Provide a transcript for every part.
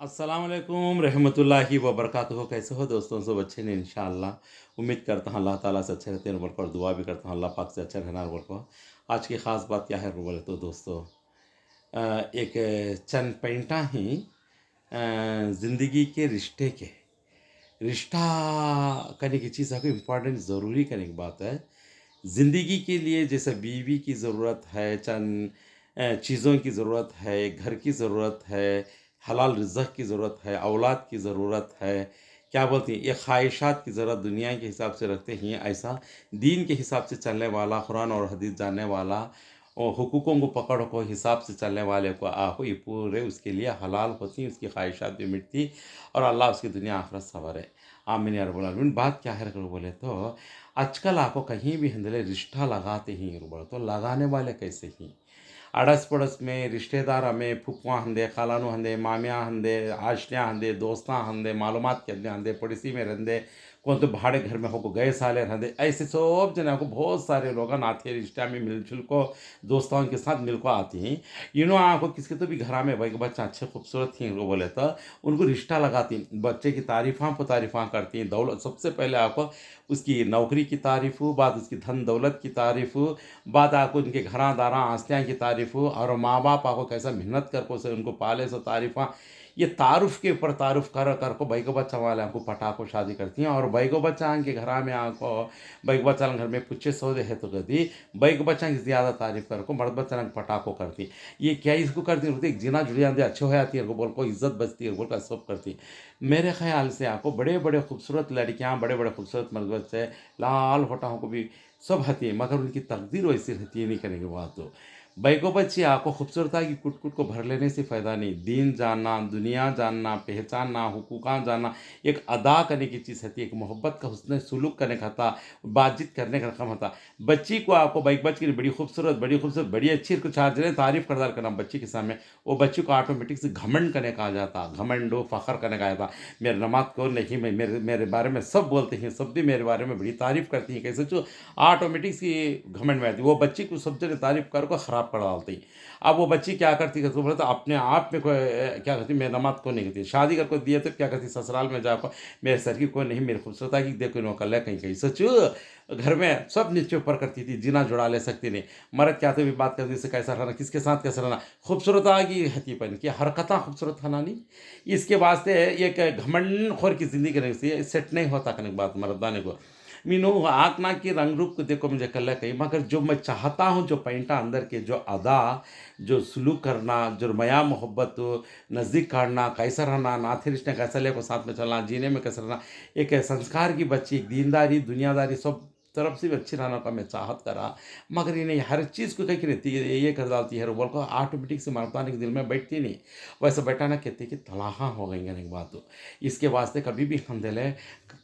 अस्सलामुअलैकुम रहमतुल्लाहि व बरकातुहू। कैसे हो दोस्तों? सब अच्छे ने इंशाअल्लाह। उम्मीद करता हूँ अल्लाह ताला से अच्छे रहते हैं और दुआ भी करता हूँ अल्लाह पाक से अच्छा रहना को। आज की ख़ास बात क्या है बोले तो दोस्तों, एक चंद पॉइंटा ही ज़िंदगी के रिश्ते के रिश्ता करने की चीज़ है इम्पोर्टेंट ज़रूरी करने की बात है। ज़िंदगी के लिए जैसे बीवी की ज़रूरत है, चंद चीज़ों की ज़रूरत है, घर की ज़रूरत है, हलाल रिज़्क़ की ज़रूरत है, औलाद की ज़रूरत है, क्या बोलते हैं, ये ख़्वाहिशात की ज़रूरत दुनिया के हिसाब से रखते हैं, ऐसा दीन के हिसाब से चलने वाला, कुरान और हदीस जानने वाला और हुकूकों को पकड़ को हिसाब से चलने वाले को आहो, ये पूरे उसके लिए हलाल होती, उसकी ख्वाहिशात भी मिटती और अल्लाह उसकी दुनिया आखिरत संवारे। आमीन या रब्बुल आलमीन। बात क्या है अगर बोले तो, आजकल आपको कहीं भी हिंदले रिश्ता लगाते ही बोले तो लगाने वाले कैसे ही अड़स पड़स में रिश्तेदार हमें फुफुआ हंदे, खालानो हंदे, मामियाँ हंदे, आशनियाँ हंदे, दोस्तां हंदे, मालूमात के हंदे, पड़ोसी में रहंदे, कौन तो भाड़े घर में होको गए साले रहंदे, ऐसे सब जना को बहुत सारे लोग नाते रिश्ता में मिलजुल को दोस्तों के साथ मिल को आती हैं। आपको किसके तो भी घर में भाई के बच्चा अच्छे खूबसूरत थी उनको बोले तो उनको रिश्ता लगाती, बच्चे की तारीफ़ां पर तारीफ़ां करती हैं। दौलत सबसे पहले आपको उसकी नौकरी की तारीफ़ हो, बाद उसकी धन दौलत की तारीफ़ हो, बाद आपको उनके घरां दारां आस्तियाँ की तारीफ़ हो, और माँ बाप आपको कैसा मेहनत कर को से उनको पाले सो तारीफ़ा, ये तारुफ के ऊपर तारुफ कर कर को भाई को बच्चा वाले आपको पटा को शादी करती हैं। और भाई को बच्चा के घर में आपको भाई को बच्चा घर में पूछे सौदे है तो कहती भाई को बच्चा की ज़्यादा तारीफ कर को मर्द बच्चा पटा को करती। ये क्या इसको करती होती जिना जुड़ी जाती अच्छे हो जाती है बोल को इज्जत बचती है बोल का सब करती। मेरे ख्याल से आपको बड़े बड़े खूबसूरत लड़कियाँ, बड़े बड़े खूबसूरत मर्द बच्चे, लाल होठाओं को भी सब हती है, मगर उनकी तकदीर वैसी रहती है नहीं करने के बाद तो बैको बच्ची आपको खूबसूरता की कुट कुट को भर लेने से फ़ायदा नहीं। दीन जानना, दुनिया जानना, पहचानना, हुकूक़ान जानना, एक अदा करने की चीज़ होती है, एक मोहब्बत का हुस्न सुलूक करने का था, बातचीत करने का रकम होता। बच्ची को आपको बैक बच की बड़ी खूबसूरत, बड़ी अच्छी कुछ आज तारीफ़ करदार करना बच्ची के सामने, वो बच्ची को ऑटोमेटिक से घमंड करने का आ जाता, घमंडो फ़ख्र करने का आ जाता। मेरे नमाज को नहीं, मैं मेरे मेरे बारे में सब बोलते हैं, सब भी मेरे बारे में बड़ी तारीफ़ करती हैं, कैसे जो ऑटोमेटिक सी घमंड में आती है। वो बच्ची को सब जगह तारीफ़ कर को ख़राब कर डालती है। अब वो बच्ची क्या करती है तो बोले तो अपने आप में कोई क्या करती, मैं नमाज को नहीं करती, शादी कर को दिए तो क्या करती, ससुराल में जाकर मेरे सर की कोई नहीं, मेरी खूबसूरता की देखो नो कर ले कहीं कहीं सचू घर में सब नीचे ऊपर करती थी, जीना जुड़ा ले सकती नहीं। मर्द क्या तो भी बात करती से कैसा रहना, किसके साथ कैसा रहना, खूबसूरत आगी हती पन की हरकता खूबसूरत खाना नहीं। इसके वास्ते एक घमंड खोर की जिंदगी करने से सेट नहीं होता करने की बात मर्दाने को। मीनू आँख नाक के रंग रूप को देखो मुझे कल कहीं, मगर जो मैं चाहता हूँ, जो पैंटा अंदर के जो अदा, जो सुलूक करना, जो माया मोहब्बत नज़दीक काटना, कैसा रहना, नाथे रिश्ते कैसा लेको साथ में चलना, जीने में कैसा रहना, एक संस्कार की बच्ची, एक दीनदारी दुनियादारी सब तरफ से भी अच्छी रहना का मैं चाहत करा। मगर ये नहीं, हर चीज़ को कहीं की रहती है, ये कर डालती है बोल को ऑटोमेटिक से मर्दाने के दिल में बैठती नहीं। वैसे बैठाना कहते कि तलाहा हो गई नहीं बात तो। इसके वास्ते कभी भी हम दिले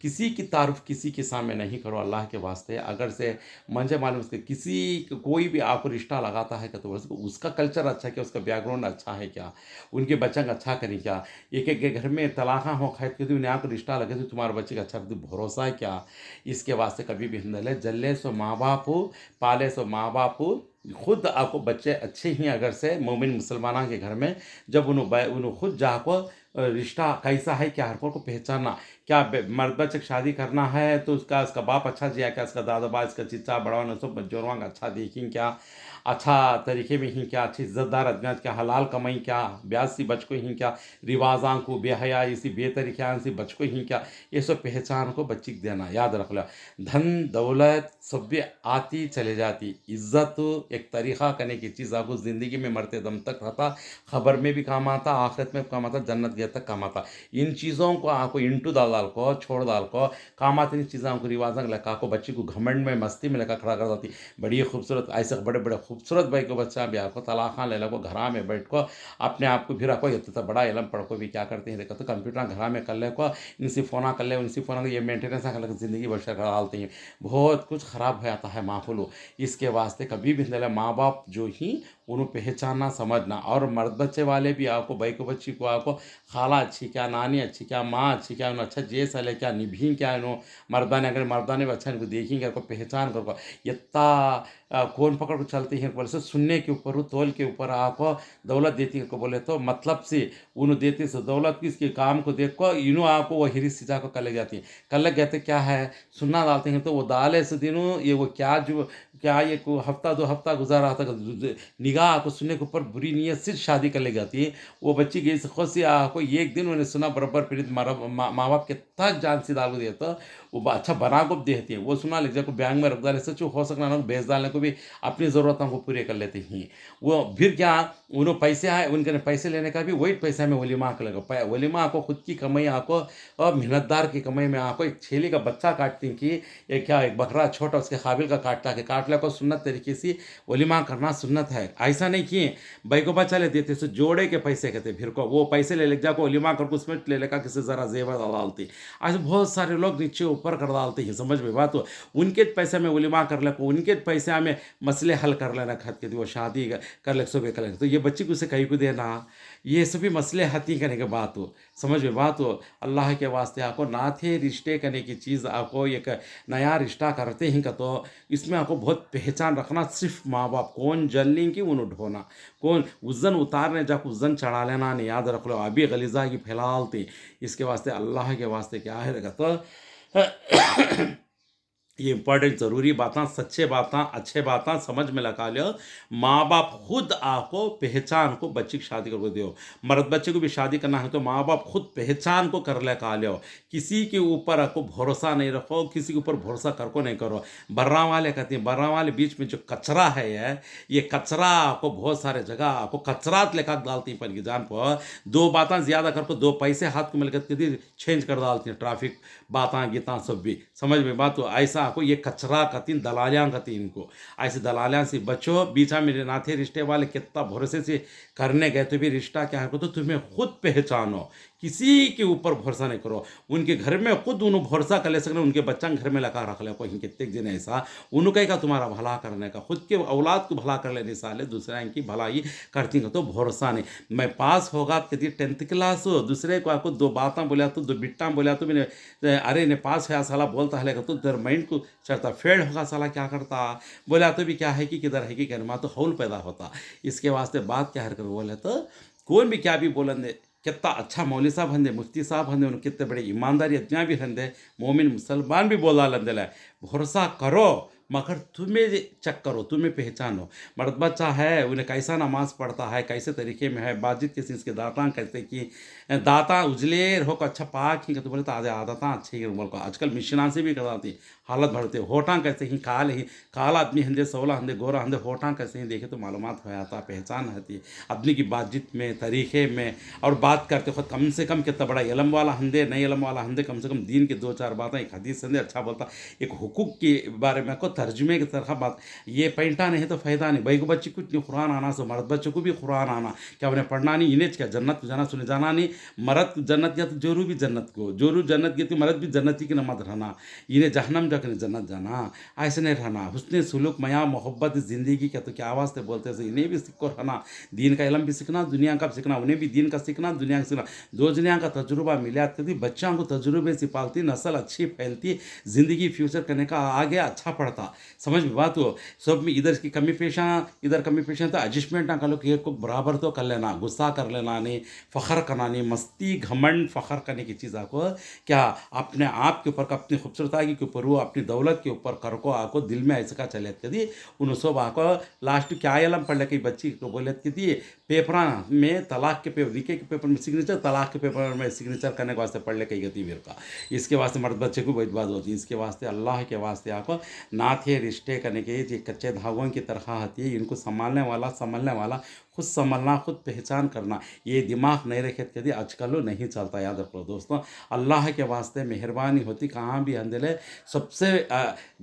किसी की तारीफ किसी के सामने नहीं करो अल्लाह के वास्ते। अगर से मंजे मालूम उसके किसी कोई भी आपको रिश्ता लगाता है तो उसका कल्चर अच्छा है क्या, उसका बैकग्राउंड अच्छा है क्या, उनके बच्चा का अच्छा करें क्या। एक एक के घर में तलाक़ा हो खाए क्योंकि उन्हें आपको रिश्ता लगे तो तुम्हारे बच्चे का अच्छा भरोसा है क्या। इसके वास्ते कभी भी हम जल्ले सो माँ बाप हो, पाले सो माँ बाप हो। खुद आपको बच्चे अच्छे ही अगर से मोमिन मुसलमाना के घर में जब उन्होंने खुद जाको रिश्ता कैसा है क्या, हर को पहचानना क्या, मर्द बच्चे की शादी करना है तो उसका बाप अच्छा जिया क्या, उसका दादा बा, इसका चिच्चा बड़ा न सब जोरवांग अच्छा देखें क्या, अच्छा तरीके में ही क्या, अच्छी इज्जतदार अदनात क्या, हलाल कमाई क्या, ब्याज सी बच को ही क्या, रिवाजां को बेहया इसी बेतरीक़ान से बच को ही क्या, ये सब पहचान को बच्ची को देना याद रख लो। धन दौलत सब भी आती चले जाती, इज्जत एक तरीक़ा करने की चीज़ आपको ज़िंदगी में मरते दम तक रहता, खबर में भी काम आता, आखिरत में काम आता, जन्नत गए तक काम आता। इन चीज़ों को आपको इंटू डाल डाल को छोड़ डाल को काम आती, इन चीज़ों को रिवाजा लगा को बच्ची को घमंड में मस्ती में लगा खड़ा कर देती। बड़ी खूबसूरत ऐसे बड़े बड़े खूबसूरत भाई को बच्चा भी आपको तलाखा ले लगो घरा में बैठ को अपने आप को भी रखो, ये तो बड़ा इलम पढ़ को भी क्या करते हैं देखो तो कंप्यूटर घरा में कर ले को, इनसे फ़ोना कर ले उनसे फ़ोना ये मेंटेनेंस कर ले, ज़िंदगी बशर कर डालते हैं। बहुत कुछ ख़राब हो जाता है माहौल। इसके वास्ते कभी भी माँ बाप जो ही उन्हें पहचानना समझना, और मर्द बच्चे वाले भी आपको भाई को बच्ची को आपको खाला अच्छी क्या, नानी अच्छी क्या, माँ अच्छी क्या, उन्हें अच्छा जे सले क्या, निभी क्या, इन्हों मर्दाने अगर मर्दाने बच्चा इनको देखेंगे आपको पहचान करो इतना कौन पकड़ को चलते हैं बोले सो सुनने के ऊपर तोल के ऊपर आपको दौलत देती है को बोले तो मतलब से उन्हों देते सो दौलत की इसके काम को देख को इन्हों आपको वो हिरी सिजा को कर लग जाती है। कर लग गए क्या है सुनना डालते हैं तो वो दाले से दिनों ये वो क्या ये को हफ्ता 2 हफ्ता गुजारा था निगाह को सुनने के ऊपर बुरी नीयत से शादी कर ले जाती है। वो बच्ची गई से खुद से को एक दिन उन्हें सुना बराबर फिर माँ बाप के तक जान से डाल को दिया तो वो अच्छा बना को देती है। वो सुना ले को बैंक में रख डाले सच हो सकना ना बेच डालने को भी अपनी ज़रूरतों को पूरे कर लेते हैं। वो फिर क्या उन्होंने पैसे आए उनके पैसे लेने का भी वही पैसा में वलीमा को लगा वलीमा आपको खुद की कमाई आपको और मेहनतदार की कमाई में आपको एक छेली का बच्चा काटती कि एक क्या एक बकरा छोटा उसके काबिल का काटता के काट ले को सुन्नत तरीके से वलीमा करना सुन्नत है। ऐसा नहीं किए बैकोबा चले देते सो जोड़े के पैसे कहते फिर को वो पैसे ले जाको वलीमा कर उसमें ले लेगा किसी ज़रा जेवर डालती। ऐसे बहुत सारे लोग नीचे ऊपर कर डालते हैं समझ में बात हो उनके पैसे में वलीमा कर ले उनके पैसे में मसले हल कर लेना खत के वो शादी कर ले सुबह कर ले तो ये बच्ची को उसे कहीं को देना ये सभी मसले हती करने के बात हो समझ में बात हो। अल्लाह के वास्ते आपको ना थे रिश्ते करने की चीज़ आपको एक नया रिश्ता करते हैं का तो इसमें आपको बहुत पहचान रखना सिर्फ माँ बाप कौन जल लेंगे उन्हें ढोना कौन वज़न उतारने जाकर वज़न चढ़ा लेना नहीं याद रख लो अभी गलीजा की फैलालती इसके वास्ते अल्लाह के वास्ते क्या है तो ये इंपॉर्टेंट ज़रूरी बातें सच्चे बातें अच्छे बातें समझ में लगा लो। माँ बाप खुद आपको पहचान को बच्चे की शादी करके दो मर्द बच्चे को भी शादी करना है तो माँ बाप खुद पहचान को कर ले का लो किसी के ऊपर आपको भरोसा नहीं रखो किसी के ऊपर भरोसा कर को नहीं करो। बर्रा वाले कहते हैं बर्रा वाले बीच में जो कचरा है ये कचरा आपको बहुत सारे जगह आपको कचरा लेकर डालती पर की जान पर दो बातें ज़्यादा कर को दो पैसे हाथ को मिलकर चेंज कर डालती हैं ट्रैफिक बातें गीता सब भी समझ में बात तो ऐसा को ये कचरा कतीन दलालियाँ कतीन को ऐसे दलालियाँ से बचो बीचा मेरे नाथे रिश्ते वाले कितना भरोसे से करने गए तो भी रिश्ता क्या है तो तुम्हें खुद पहचानो किसी के ऊपर भरोसा नहीं करो। उनके घर में खुद उन्होंने भरोसा कर ले सकते उनके बच्चा घर में लगा रख ले कोई कितने दिन ऐसा उन्होंने का तुम्हारा भला करने का खुद के औलाद को भला कर लेने साले दूसरे की भलाई करती तो भरोसा नहीं। मैं पास होगा कहती 10th क्लास हो दूसरे को आपको दो बातें बोला तो दो बिट्टा बोला तो मैंने अरे ने पास है साला बोलता है तो तेरे माइंड को चढ़ता फेल होगा साला क्या करता बोला तो भी क्या है कि किधर है कि कहना तो हौल पैदा होता। इसके वास्ते बात क्या है कर बोले तो कौन भी क्या भी बोलेंगे कितना अच्छा मौली साहब हंदे मुफ्ती साहब हंदे उन्हें कितने बड़े ईमानदारी अज्ञा भी हंदे मोमिन मुसलमान भी बोला लंदे भरोसा करो मगर तुम्हें चेक करो तुम्हें पहचानो। मर्द बच्चा है उन्हें कैसा नमाज पढ़ता है कैसे तरीके में है बाजिद किसी इसके दाता कैसे कि दाता उजलेर हो अच्छा पाक ही तो बोले तो आधे आदता अच्छे ही बोल को आजकल मिशना से भी कराती हालत भरते होठा कैसे ही काल आदमी हंदे सोला हंदे गोरा हंदे होठा कैसे ही देखे तो मालूमात हो जाता पहचान होती है आदमी की बातचीत में तरीके में। और बात करते खुद कम से कम कितना बड़ा इलम वाला हंदे नहीं इलम वाला हंदे कम से कम दीन के 2-4 बातें एक हदीस हंदे अच्छा बोलता एक हुकूक के बारे में को तर्जुमे की तरह बात ये पैंटा नहीं तो फ़ायदा नहीं भाई को बच्चे कुछ नहीं कुरान आना सो मर्द बच्चों को भी कुरान आना क्या उन्हें पढ़ना नहीं इन्हें क्या जन्नत को जाना सुने जाना नहीं मर्द जन्नत गया तो जोरू भी जन्नत को जोरू जन्नत गई तो मर्द भी जन्नती की नमत रहना इन्हें जहनम जाकर जन्नत जाना ऐसे नहीं रहना हुस्न सुलूक मया मोहब्बत ज़िंदगी क्या तो क्या आवाज़ से बोलते हैं इन्हें भी सीखो रहना दीन का इलम भी सीखना दुनिया का भी सीखना उन्हें भी दीन का सीखना दुनिया का सीखना दो दुनिया का तजुर्बा मिला करती बच्चों को तजुर्बे से पालती नस्ल अच्छी फैलती ज़िंदगी फ्यूचर करने का आगे अच्छा पड़ता समझ में बात हो। सब में इधर की कमी पेशा इधर कमी पेशा तो एडजस्टमेंट ना कर लो कि को बराबर तो कर लेना गुस्सा कर लेना नहीं फ़ख्र करना नहीं मस्ती घमंड फ़ख्र करने की चीज़ आपको क्या अपने आप के ऊपर अपनी खूबसूरती के ऊपर वो अपनी दौलत के ऊपर कर को आपको दिल में ऐसा का चले कदी उन सब आपको लास्ट क्या आलम पढ़ के बच्ची को बोले कि पेपरा में तलाक के पेपर निके के पेपर में सिग्नेचर तलाक के पेपर में सिग्नेचर करने के वास्ते पढ़ ले कही गति मेरे का इसके वास्ते मर्द बच्चे को बहुत बात होती है। इसके वास्ते अल्लाह के वास्ते आपको ना थे रिश्ते करने के ये कच्चे धागों की तरह आती है इनको संभालने वाला खुद संभलना खुद पहचान करना ये दिमाग नहीं रखे कभी आजकल नहीं चलता। याद रखो दोस्तों अल्लाह के वास्ते मेहरबानी होती कहाँ भी अंदर सबसे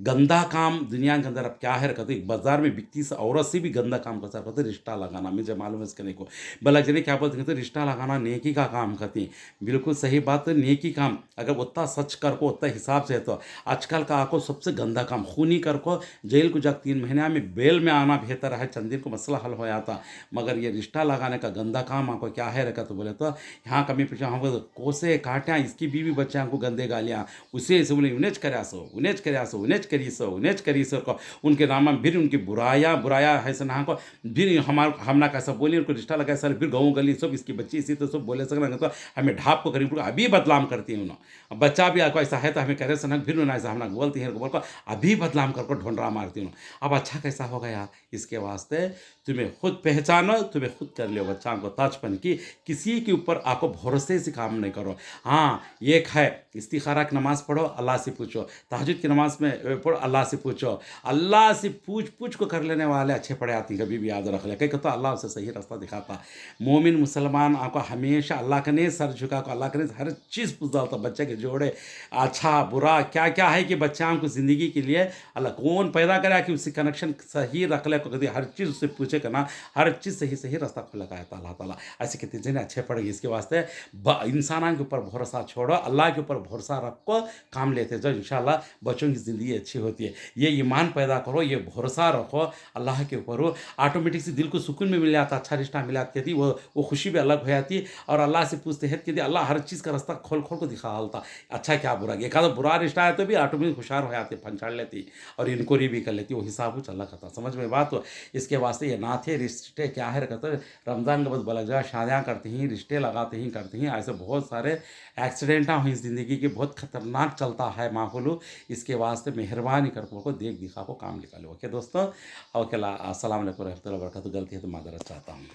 गंदा काम दुनिया के अंदर अब क्या है कहते बाजार में बिकती से औरत से भी गंदा काम कर सकते रिश्ता लगाना मुझे मालूम है इसके नहीं को भला जने क्या बोलते कहते रिश्ता लगाना नेकी का काम करती बिल्कुल सही बात है नेकी काम अगर उतना सच कर को उतना हिसाब से है तो आजकल का आपको सबसे गंदा काम खूनी कर को जेल को जब 3 महीने में बेल में आना बेहतर है चंदिर को मसला हल हो जाता। मगर मगर ये रिश्ता लगाने का गंदा काम आपको क्या है रखा, तो बोले तो यहाँ कमी पीछे हमको कोसे काट्या इसकी बीवी बच्चे हमको गंदे गालियाँ उसे से बोले उनेच कर्या सो उनेच कर्या सो उनेच करी सो को उनके नाम में फिर उनकी बुराया है से ना को फिर हमना कैसा बोली उनको रिश्ता लगा सर फिर गाँव गली सब इसकी बच्ची इसी तो सब बोले सकना तो हमें ढाप को करीब अभी बदलाम करती है उन्होंने बच्चा भी आपको ऐसा है तो हमें करे सनक फिर उन्हें ऐसा हमना बोलती है बोल को अभी बदलाम करको ढोंडरा मारती हूँ। अब अच्छा कैसा होगा यार, इसके वास्ते तुम्हें खुद पहचानो, तुम्हें खुद कर लियो बच्चा को ताजपन की किसी के ऊपर आपको भरोसे से काम नहीं करो। हाँ एक है इस्तिखारा की नमाज़ पढ़ो अल्लाह से पूछो, तहज्जुद की नमाज में पढ़ो अल्लाह से पूछो, अल्लाह से पूछ को कर लेने वाले अच्छे पढ़े आती कभी भी याद रख ले कहीं तो अल्लाह उसे सही रास्ता दिखाता। मोमिन मुसलमान आपको हमेशा अल्लाह का नहीं सर झुका को अल्लाह का नहीं हर चीज़ पूछ डालता बच्चे के जोड़े अच्छा बुरा क्या क्या है कि बच्चा को ज़िंदगी के लिए अल्लाह कौन पैदा करा कि उससे कनेक्शन सही रख ले को कभी हर चीज़ उससे पूछे करना हर चीज़ सही रास्ता खुला लगाया था अल्लाह ताला। ऐसे कितने जने अच्छे पड़ गए इसके वास्ते इंसान के ऊपर भरोसा छोड़ो, अल्लाह के ऊपर भरोसा रखो, काम लेते जाओ, इंशाल्लाह बच्चों की ज़िंदगी अच्छी होती है। ये ईमान पैदा करो, ये भरोसा रखो अल्लाह के ऊपर हो, ऑटोमेटिक से दिल को सुकून में मिल जाता, अच्छा रिश्ता मिला कहती वो खुशी भी अलग हो जाती। और अल्लाह से पूछते हैं कि अल्लाह हर चीज़ का रास्ता खोल को दिखा डालता अच्छा क्या बुरा, एक आधा बुरा रिश्ता है तो भी ऑटोमेटिक खुशार हो जाती पंचाड़ लेती और इनक्वायरी भी कर लेती, वो हिसाब चल करता समझ में बात हो। इसके वास्ते ये नाथे रिश्ते क्या है कहते रमज़ान के बाद बलग जा शादियाँ करती हैं रिश्ते लगाते ही करती हैं, ऐसे बहुत सारे एक्सीडेंट हुई ज़िंदगी के बहुत खतरनाक चलता है माहौल। इसके वास्ते मेहरबानी कर को देख दिखा को काम निकालो। ओके दोस्तों, ओके अस्सलाम वालेकुम रहमतुल्लाहि व बरकातहू। गलती है तो मादरत चाहता हूँ।